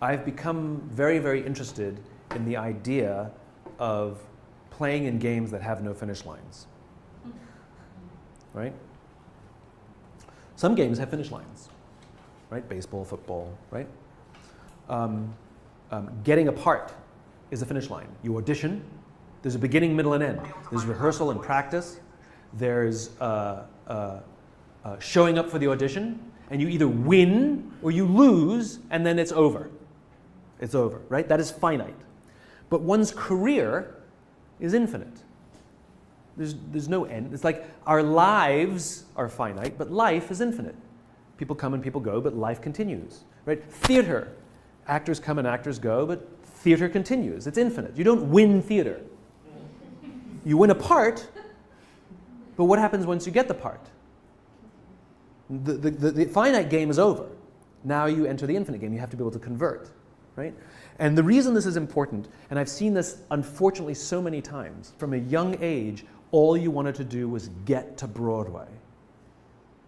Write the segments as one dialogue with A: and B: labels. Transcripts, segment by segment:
A: I've become very, very interested in the idea of playing in games that have no finish lines. Right? Some games have finish lines. Right? Baseball, football, right? Getting a part is a finish line. You audition. There's a beginning, middle, and end. There's rehearsal and practice. There's showing up for the audition, and you either win or you lose, and then it's over. It's over, right? That is finite. But one's career is infinite. There's no end. It's like our lives are finite, but life is infinite. People come and people go, but life continues, right? Theater, actors come and actors go, but theater continues. It's infinite. You don't win theater. You win a part, but what happens once you get the part? The finite game is over. Now you enter the infinite game. You have to be able to convert, right? And the reason this is important, and I've seen this unfortunately so many times, from a young age, all you wanted to do was get to Broadway.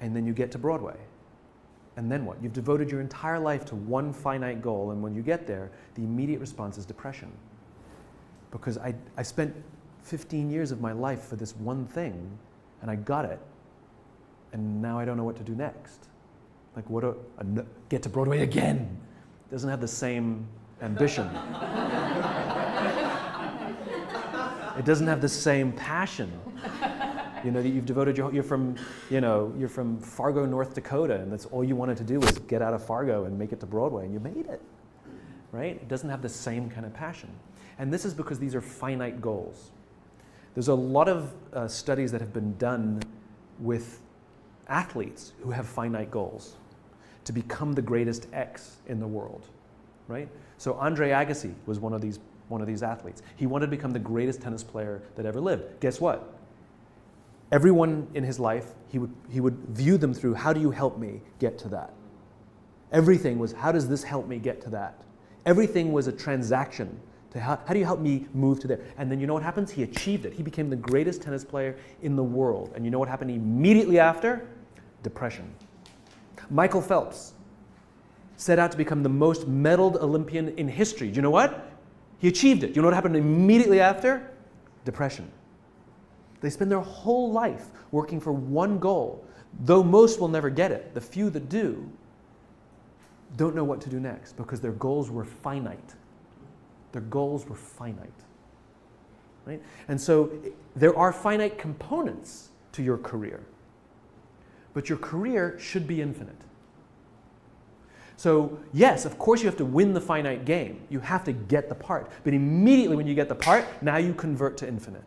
A: And then you get to Broadway. And then what? You've devoted your entire life to one finite goal, and when you get there, the immediate response is depression. Because I spent 15 years of my life for this one thing, and I got it, and now I don't know what to do next. Like, get to Broadway again. Doesn't have the same ambition. It doesn't have the same passion. You know, you've devoted you're from Fargo, North Dakota, and that's all you wanted to do was get out of Fargo and make it to Broadway, and you made it, right? It doesn't have the same kind of passion. And this is because these are finite goals. There's a lot of studies that have been done with athletes who have finite goals to become the greatest X in the world, right? So Andre Agassi was one of these athletes. He wanted to become the greatest tennis player that ever lived. Guess what? Everyone in his life, he would view them through, how do you help me get to that? Everything was, how does this help me get to that? Everything was a transaction to how do you help me move to there? And then you know what happens? He achieved it. He became the greatest tennis player in the world. And you know what happened immediately after? Depression. Michael Phelps set out to become the most medaled Olympian in history. Do you know what? He achieved it. You know what happened immediately after? Depression. They spend their whole life working for one goal. Though most will never get it, the few that do don't know what to do next because their goals were finite. Their goals were finite. Right? And so there are finite components to your career. But your career should be infinite. So yes, of course you have to win the finite game. You have to get the part. But immediately when you get the part, now you convert to infinite.